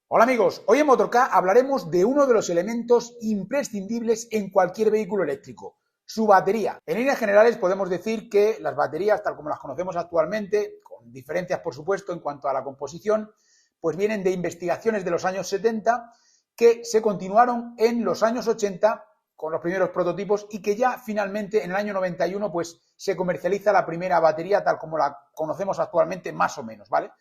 Hola amigos, hoy en Motork hablaremos de uno de los elementos imprescindibles en cualquier vehículo eléctrico, su batería. En líneas generales podemos decir que las baterías, tal como las conocemos actualmente, con diferencias por supuesto en cuanto a la composición, pues vienen de investigaciones de los años 70 que se continuaron en los años 80 con los primeros prototipos y que ya finalmente en el año 91 pues se comercializa la primera batería tal como la conocemos actualmente más o menos, ¿vale?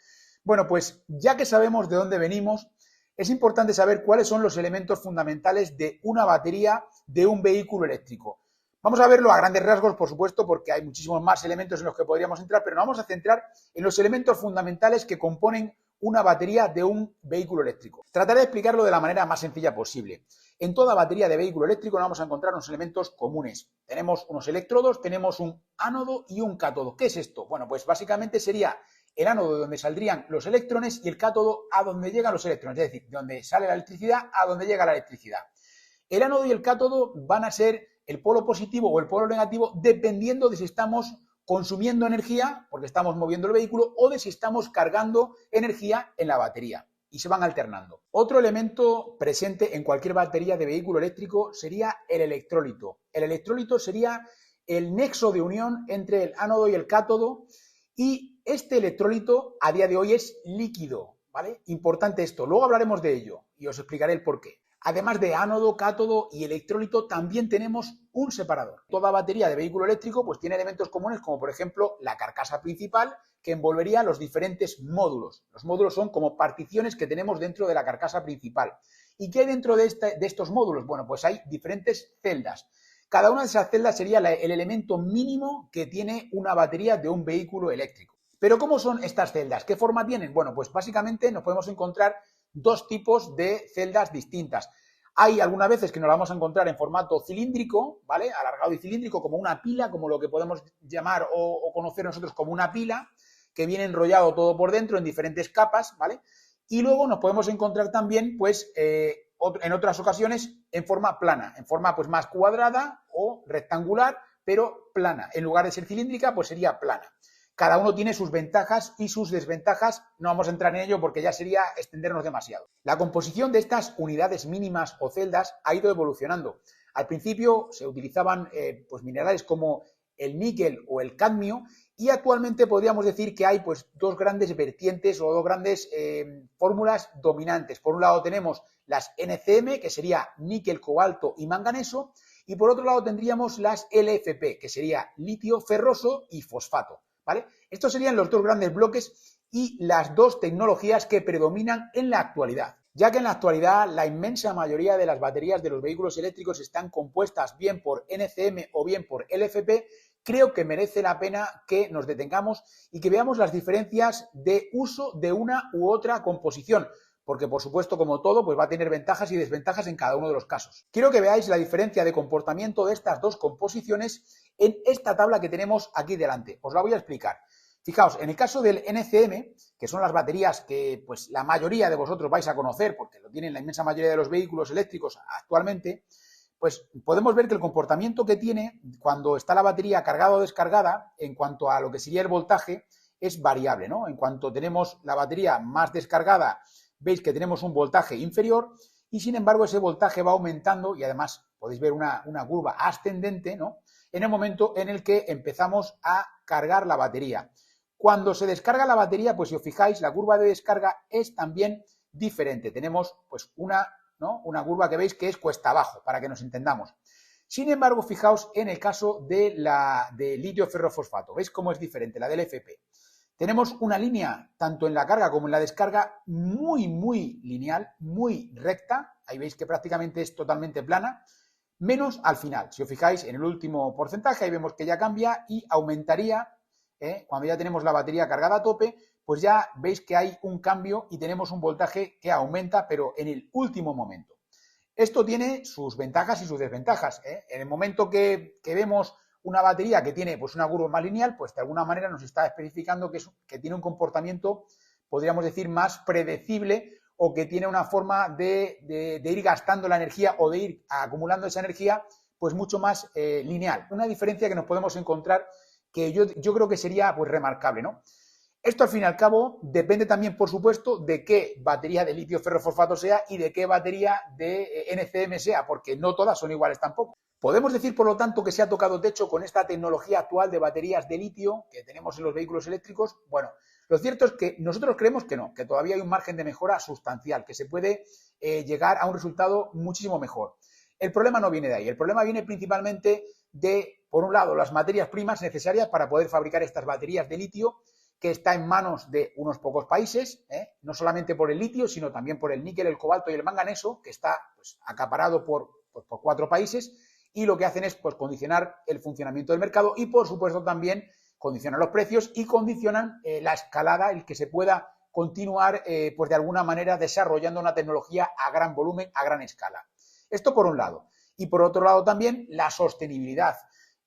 Bueno, pues ya que sabemos de dónde venimos, es importante saber cuáles son los elementos fundamentales de una batería de un vehículo eléctrico. Vamos a verlo a grandes rasgos, por supuesto, porque hay muchísimos más elementos en los que podríamos entrar, pero nos vamos a centrar en los elementos fundamentales que componen una batería de un vehículo eléctrico. Trataré de explicarlo de la manera más sencilla posible. En toda batería de vehículo eléctrico vamos a encontrar unos elementos comunes. Tenemos unos electrodos, tenemos un ánodo y un cátodo. ¿Qué es esto? Bueno, pues básicamente sería el ánodo de donde saldrían los electrones y el cátodo a donde llegan los electrones, es decir, de donde sale la electricidad a donde llega la electricidad. El ánodo y el cátodo van a ser el polo positivo o el polo negativo dependiendo de si estamos consumiendo energía, porque estamos moviendo el vehículo, o de si estamos cargando energía en la batería. Y se van alternando. Otro elemento presente en cualquier batería de vehículo eléctrico sería el electrólito. El electrólito sería el nexo de unión entre el ánodo y el cátodo, y este electrólito a día de hoy es líquido, ¿vale? Importante esto, luego hablaremos de ello y os explicaré el porqué. Además de ánodo, cátodo y electrólito, también tenemos un separador. Toda batería de vehículo eléctrico pues tiene elementos comunes como por ejemplo la carcasa principal que envolvería los diferentes módulos. Los módulos son como particiones que tenemos dentro de la carcasa principal. ¿Y qué hay dentro de estos módulos? Bueno, pues hay diferentes celdas. Cada una de esas celdas sería el elemento mínimo que tiene una batería de un vehículo eléctrico. Pero ¿cómo son estas celdas? ¿Qué forma tienen? Bueno, pues básicamente nos podemos encontrar dos tipos de celdas distintas. Hay algunas veces que nos la vamos a encontrar en formato cilíndrico, ¿vale? Alargado y cilíndrico, como una pila, como lo que podemos llamar o conocer nosotros como una pila, que viene enrollado todo por dentro en diferentes capas, ¿vale? Y luego nos podemos encontrar también, pues, en otras ocasiones en forma plana, en forma pues más cuadrada o rectangular, pero plana. En lugar de ser cilíndrica, pues sería plana. Cada uno tiene sus ventajas y sus desventajas, no vamos a entrar en ello porque ya sería extendernos demasiado. La composición de estas unidades mínimas o celdas ha ido evolucionando. Al principio se utilizaban pues minerales como el níquel o el cadmio y actualmente podríamos decir que hay pues dos grandes vertientes o dos grandes fórmulas dominantes. Por un lado tenemos las NCM, que sería níquel, cobalto y manganeso, y por otro lado tendríamos las LFP, que sería litio, ferroso y fosfato, ¿vale? Estos serían los dos grandes bloques y las dos tecnologías que predominan en la actualidad, ya que en la actualidad la inmensa mayoría de las baterías de los vehículos eléctricos están compuestas bien por NCM o bien por LFP. Creo que merece la pena que nos detengamos y que veamos las diferencias de uso de una u otra composición, porque por supuesto, como todo, pues va a tener ventajas y desventajas en cada uno de los casos. Quiero que veáis la diferencia de comportamiento de estas dos composiciones en esta tabla que tenemos aquí delante. Os la voy a explicar. Fijaos, en el caso del NCM, que son las baterías que pues la mayoría de vosotros vais a conocer, porque lo tienen la inmensa mayoría de los vehículos eléctricos actualmente, pues podemos ver que el comportamiento que tiene cuando está la batería cargada o descargada, en cuanto a lo que sería el voltaje, es variable, ¿no? En cuanto tenemos la batería más descargada, veis que tenemos un voltaje inferior y sin embargo ese voltaje va aumentando y además podéis ver una curva ascendente, ¿no? En el momento en el que empezamos a cargar la batería. Cuando se descarga la batería, pues si os fijáis, la curva de descarga es también diferente. Tenemos pues una curva que veis que es cuesta abajo, para que nos entendamos. Sin embargo, fijaos en el caso de litio ferrofosfato. ¿Veis cómo es diferente la del FP? Tenemos una línea, tanto en la carga como en la descarga, muy, muy lineal, muy recta. Ahí veis que prácticamente es totalmente plana, menos al final. Si os fijáis en el último porcentaje, ahí vemos que ya cambia y aumentaría, cuando ya tenemos la batería cargada a tope, pues ya veis que hay un cambio y tenemos un voltaje que aumenta, pero en el último momento. Esto tiene sus ventajas y sus desventajas. En el momento que vemos una batería que tiene pues una curva más lineal, pues de alguna manera nos está especificando que tiene un comportamiento, podríamos decir, más predecible o que tiene una forma de ir gastando la energía o de ir acumulando esa energía pues mucho más lineal. Una diferencia que nos podemos encontrar que yo creo que sería pues remarcable, ¿no? Esto al fin y al cabo depende también, por supuesto, de qué batería de litio ferrofosfato sea y de qué batería de NCM sea, porque no todas son iguales tampoco. Podemos decir, por lo tanto, que se ha tocado techo con esta tecnología actual de baterías de litio que tenemos en los vehículos eléctricos. Bueno, lo cierto es que nosotros creemos que no, que todavía hay un margen de mejora sustancial, que se puede llegar a un resultado muchísimo mejor. El problema no viene de ahí, el problema viene principalmente de, por un lado, las materias primas necesarias para poder fabricar estas baterías de litio, que está en manos de unos pocos países, no solamente por el litio, sino también por el níquel, el cobalto y el manganeso, que está pues, acaparado por 4 países, y lo que hacen es pues, condicionar el funcionamiento del mercado y, por supuesto, también condicionan los precios y condicionan la escalada, el que se pueda continuar, pues de alguna manera, desarrollando una tecnología a gran volumen, a gran escala. Esto por un lado. Y por otro lado también la sostenibilidad.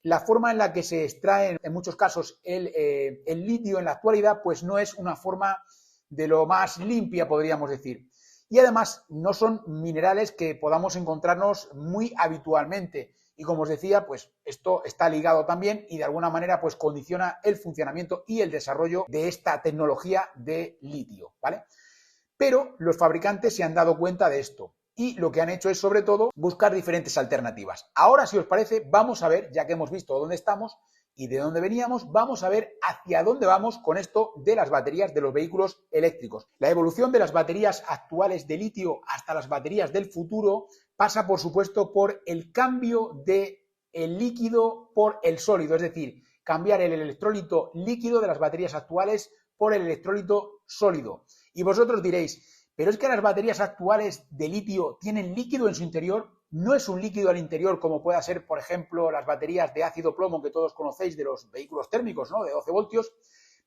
La forma en la que se extrae en muchos casos el litio en la actualidad pues no es una forma de lo más limpia, podríamos decir. Y además no son minerales que podamos encontrarnos muy habitualmente. Y como os decía, pues esto está ligado también y de alguna manera pues condiciona el funcionamiento y el desarrollo de esta tecnología de litio, ¿vale? Pero los fabricantes se han dado cuenta de esto. Y lo que han hecho es, sobre todo, buscar diferentes alternativas. Ahora, si os parece, vamos a ver, ya que hemos visto dónde estamos y de dónde veníamos, vamos a ver hacia dónde vamos con esto de las baterías de los vehículos eléctricos. La evolución de las baterías actuales de litio hasta las baterías del futuro pasa, por supuesto, por el cambio del líquido por el sólido, es decir, cambiar el electrolito líquido de las baterías actuales por el electrolito sólido. Y vosotros diréis, pero es que las baterías actuales de litio tienen líquido en su interior, no es un líquido al interior como pueda ser, por ejemplo, las baterías de ácido plomo que todos conocéis de los vehículos térmicos, ¿no? De 12 voltios,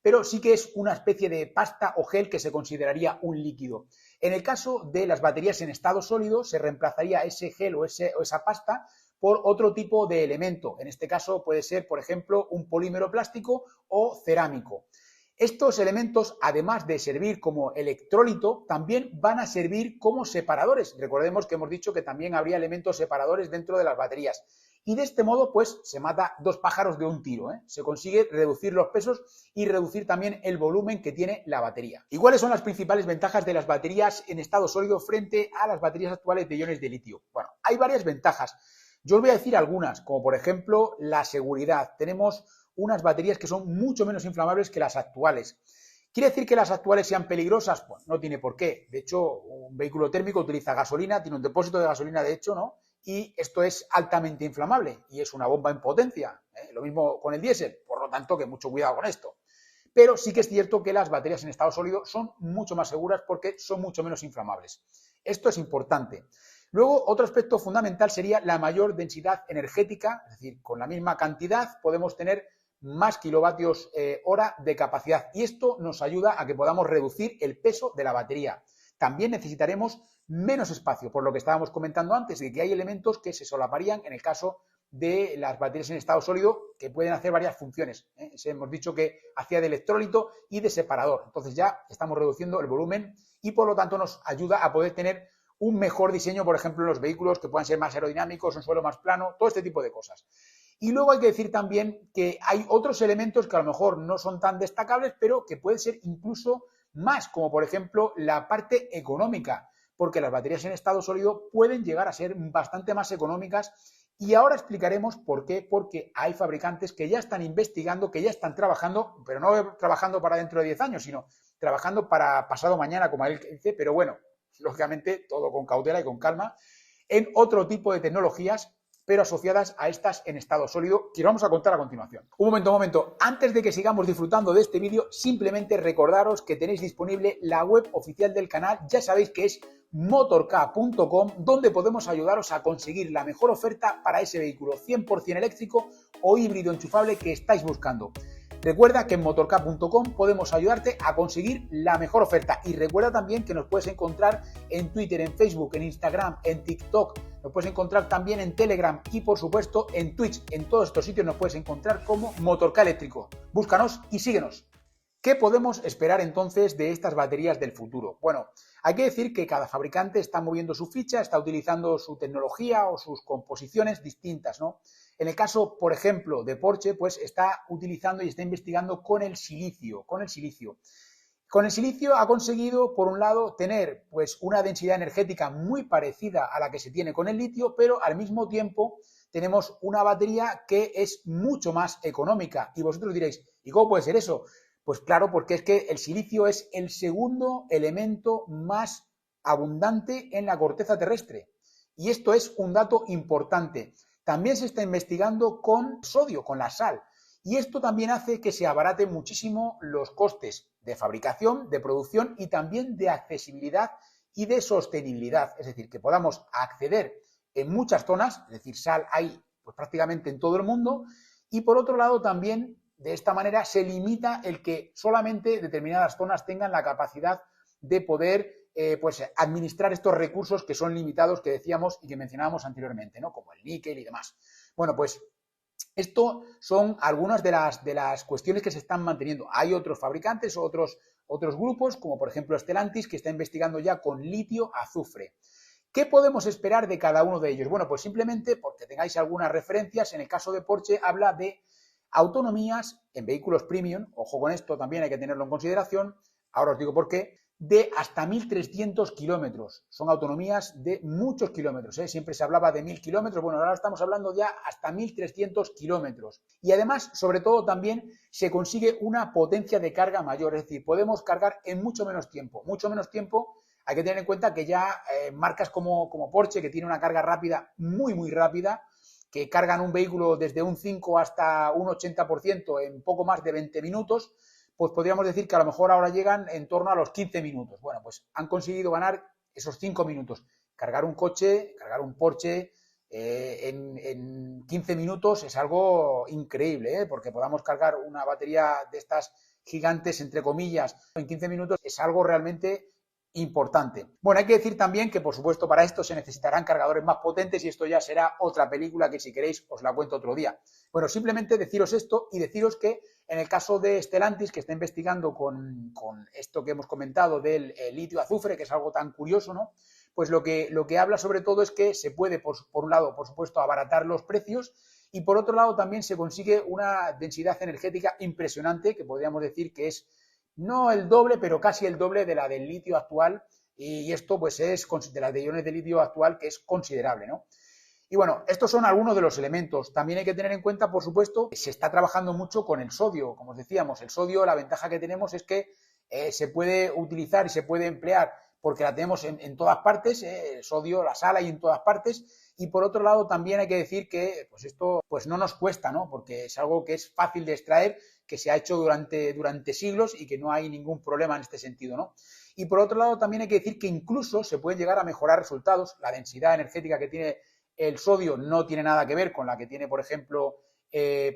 pero sí que es una especie de pasta o gel que se consideraría un líquido. En el caso de las baterías en estado sólido, se reemplazaría ese gel o esa pasta por otro tipo de elemento. En este caso puede ser, por ejemplo, un polímero plástico o cerámico. Estos elementos, además de servir como electrólito, también van a servir como separadores. Recordemos que hemos dicho que también habría elementos separadores dentro de las baterías. Y de este modo, pues, se mata 2 pájaros de un tiro, ¿eh? Se consigue reducir los pesos y reducir también el volumen que tiene la batería. ¿Y cuáles son las principales ventajas de las baterías en estado sólido frente a las baterías actuales de iones de litio? Bueno, hay varias ventajas. Yo os voy a decir algunas, como por ejemplo la seguridad. Tenemos unas baterías que son mucho menos inflamables que las actuales. ¿Quiere decir que las actuales sean peligrosas? Pues no tiene por qué. De hecho, un vehículo térmico utiliza gasolina, tiene un depósito de gasolina, de hecho, ¿no? Y esto es altamente inflamable y es una bomba en potencia. Lo mismo con el diésel, por lo tanto, que mucho cuidado con esto. Pero sí que es cierto que las baterías en estado sólido son mucho más seguras porque son mucho menos inflamables. Esto es importante. Luego, otro aspecto fundamental sería la mayor densidad energética, es decir, con la misma cantidad podemos tener más kilovatios hora de capacidad y esto nos ayuda a que podamos reducir el peso de la batería. También necesitaremos menos espacio, por lo que estábamos comentando antes, de que hay elementos que se solaparían en el caso de las baterías en estado sólido que pueden hacer varias funciones. Hemos dicho que hacía de electrólito y de separador. Entonces ya estamos reduciendo el volumen y por lo tanto nos ayuda a poder tener un mejor diseño, por ejemplo, en los vehículos que puedan ser más aerodinámicos, un suelo más plano, todo este tipo de cosas. Y luego hay que decir también que hay otros elementos que a lo mejor no son tan destacables, pero que pueden ser incluso más, como por ejemplo la parte económica, porque las baterías en estado sólido pueden llegar a ser bastante más económicas y ahora explicaremos por qué, porque hay fabricantes que ya están investigando, que ya están trabajando, pero no trabajando para dentro de 10 años, sino trabajando para pasado mañana, como él dice, pero bueno, lógicamente todo con cautela y con calma, en otro tipo de tecnologías pero asociadas a estas en estado sólido, que os vamos a contar a continuación. Un momento. Antes de que sigamos disfrutando de este vídeo, simplemente recordaros que tenéis disponible la web oficial del canal, ya sabéis que es motork.com, donde podemos ayudaros a conseguir la mejor oferta para ese vehículo 100% eléctrico o híbrido enchufable que estáis buscando. Recuerda que en motork.com podemos ayudarte a conseguir la mejor oferta y recuerda también que nos puedes encontrar en Twitter, en Facebook, en Instagram, en TikTok, nos puedes encontrar también en Telegram y por supuesto en Twitch. En todos estos sitios nos puedes encontrar como Motork Eléctrico. Búscanos y síguenos. ¿Qué podemos esperar entonces de estas baterías del futuro? Bueno, hay que decir que cada fabricante está moviendo su ficha, está utilizando su tecnología o sus composiciones distintas, ¿no? En el caso, por ejemplo, de Porsche, pues está utilizando y está investigando con el silicio, con el silicio. Con el silicio ha conseguido, por un lado, tener pues una densidad energética muy parecida a la que se tiene con el litio, pero al mismo tiempo tenemos una batería que es mucho más económica. Y vosotros diréis, ¿y cómo puede ser eso? Pues claro, porque es que el silicio es el segundo elemento más abundante en la corteza terrestre. Y esto es un dato importante. También se está investigando con sodio, con la sal. Y esto también hace que se abaraten muchísimo los costes de fabricación, de producción y también de accesibilidad y de sostenibilidad. Es decir, que podamos acceder en muchas zonas, es decir, sal hay pues, prácticamente en todo el mundo. Y por otro lado también de esta manera se limita el que solamente determinadas zonas tengan la capacidad de poder pues administrar estos recursos que son limitados, que decíamos y que mencionábamos anteriormente, ¿no? Como el níquel y demás. Bueno, pues esto son algunas de las cuestiones que se están manteniendo. Hay otros fabricantes o otros grupos, como por ejemplo Stellantis, que está investigando ya con litio-azufre. ¿Qué podemos esperar de cada uno de ellos? Bueno, pues simplemente porque tengáis algunas referencias, en el caso de Porsche habla de autonomías en vehículos premium, ojo con esto, también hay que tenerlo en consideración, ahora os digo por qué, de hasta 1.300 kilómetros. Son autonomías de muchos kilómetros, ¿eh? Siempre se hablaba de 1.000 kilómetros, bueno, ahora estamos hablando ya hasta 1.300 kilómetros. Y además, sobre todo, también se consigue una potencia de carga mayor, es decir, podemos cargar en mucho menos tiempo. Mucho menos tiempo, hay que tener en cuenta que ya marcas como Porsche, que tiene una carga rápida, muy, muy rápida, que cargan un vehículo desde un 5 hasta un 80% en poco más de 20 minutos, pues podríamos decir que a lo mejor ahora llegan en torno a los 15 minutos. Bueno, pues han conseguido ganar esos 5 minutos. Cargar un coche, cargar un Porsche en 15 minutos es algo increíble, porque podamos cargar una batería de estas gigantes, entre comillas, en 15 minutos es algo realmente importante. Bueno, hay que decir también que, por supuesto, para esto se necesitarán cargadores más potentes y esto ya será otra película que, si queréis, os la cuento otro día. Bueno, simplemente deciros esto y deciros que en el caso de Stellantis, que está investigando con esto que hemos comentado del litio-azufre, que es algo tan curioso, ¿no? Pues lo que habla sobre todo es que se puede, por un lado, por supuesto, abaratar los precios y por otro lado también se consigue una densidad energética impresionante, que podríamos decir que es no el doble, pero casi el doble de la del litio actual, y esto pues es de las de iones de litio actual, que es considerable, ¿no? Y bueno, estos son algunos de los elementos. También hay que tener en cuenta, por supuesto, que se está trabajando mucho con el sodio. Como os decíamos, el sodio, la ventaja que tenemos es que se puede utilizar y se puede emplear porque la tenemos en todas partes, el sodio, la sal hay en todas partes. Y por otro lado, también hay que decir que pues esto pues no nos cuesta, ¿no? Porque es algo que es fácil de extraer, que se ha hecho durante siglos y que no hay ningún problema en este sentido, ¿no? Y por otro lado, también hay que decir que incluso se pueden llegar a mejorar resultados. La densidad energética que tiene el sodio no tiene nada que ver con la que tiene, por ejemplo,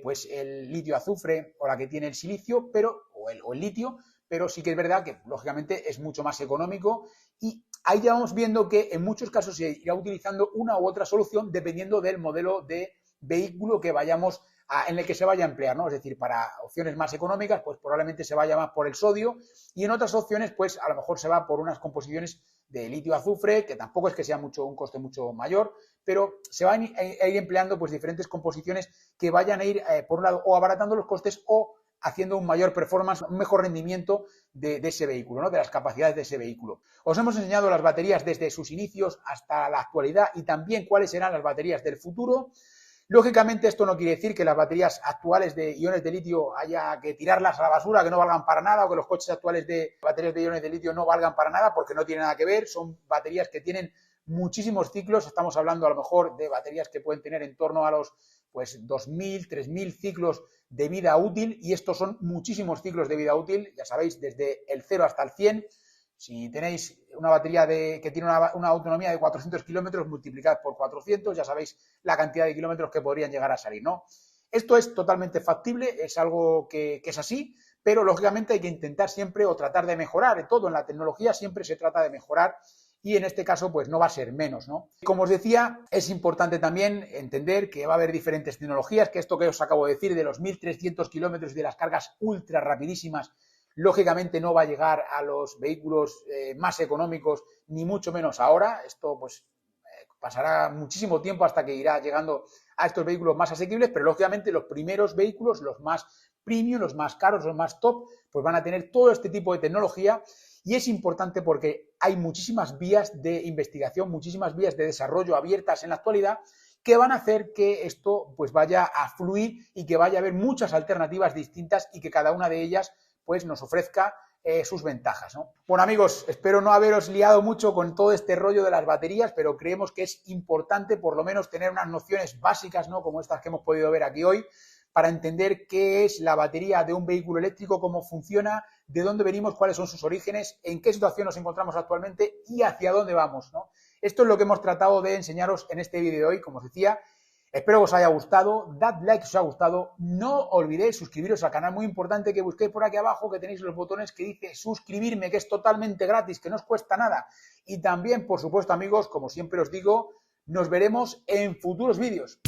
pues el litio-azufre o la que tiene el silicio, o el litio, pero sí que es verdad que, lógicamente, es mucho más económico y ahí ya vamos viendo que en muchos casos se irá utilizando una u otra solución dependiendo del modelo de vehículo que vayamos en el que se vaya a emplear, ¿no? Es decir, para opciones más económicas, pues probablemente se vaya más por el sodio y en otras opciones, pues a lo mejor se va por unas composiciones de litio-azufre, que tampoco es que sea un coste mucho mayor, pero se van a ir empleando pues diferentes composiciones que vayan a ir, por un lado, o abaratando los costes o haciendo un mayor performance, un mejor rendimiento de ese vehículo, ¿no? De las capacidades de ese vehículo. Os hemos enseñado las baterías desde sus inicios hasta la actualidad y también cuáles serán las baterías del futuro. Lógicamente, esto no quiere decir que las baterías actuales de iones de litio haya que tirarlas a la basura, que no valgan para nada, o que los coches actuales de baterías de iones de litio no valgan para nada, porque no tiene nada que ver. Son baterías que tienen muchísimos ciclos. Estamos hablando a lo mejor de baterías que pueden tener en torno a los pues 2.000, 3.000 ciclos de vida útil, y estos son muchísimos ciclos de vida útil, ya sabéis, desde el 0 hasta el 100. Si tenéis una batería que tiene una autonomía de 400 kilómetros, multiplicad por 400, ya sabéis la cantidad de kilómetros que podrían llegar a salir, ¿no? Esto es totalmente factible, es algo que es así, pero lógicamente hay que intentar siempre o tratar de mejorar. Todo en la tecnología siempre se trata de mejorar y en este caso pues no va a ser menos, ¿no? Como os decía, es importante también entender que va a haber diferentes tecnologías, que esto que os acabo de decir de los 1.300 kilómetros y de las cargas ultra rapidísimas, lógicamente no va a llegar a los vehículos más económicos, ni mucho menos ahora. Esto pues pasará muchísimo tiempo hasta que irá llegando a estos vehículos más asequibles, pero lógicamente los primeros vehículos, los más premium, los más caros, los más top, pues van a tener todo este tipo de tecnología. Y es importante porque hay muchísimas vías de investigación, muchísimas vías de desarrollo abiertas en la actualidad que van a hacer que esto pues vaya a fluir y que vaya a haber muchas alternativas distintas y que cada una de ellas pues nos ofrezca sus ventajas, ¿no? Bueno, amigos, espero no haberos liado mucho con todo este rollo de las baterías, pero creemos que es importante por lo menos tener unas nociones básicas, ¿no? Como estas que hemos podido ver aquí hoy, para entender qué es la batería de un vehículo eléctrico, cómo funciona, de dónde venimos, cuáles son sus orígenes, en qué situación nos encontramos actualmente y hacia dónde vamos, ¿no? Esto es lo que hemos tratado de enseñaros en este vídeo de hoy, como os decía. Espero que os haya gustado, dad like si os ha gustado, no olvidéis suscribiros al canal, muy importante que busquéis por aquí abajo, que tenéis los botones que dice suscribirme, que es totalmente gratis, que no os cuesta nada. Y también, por supuesto, amigos, como siempre os digo, nos veremos en futuros vídeos.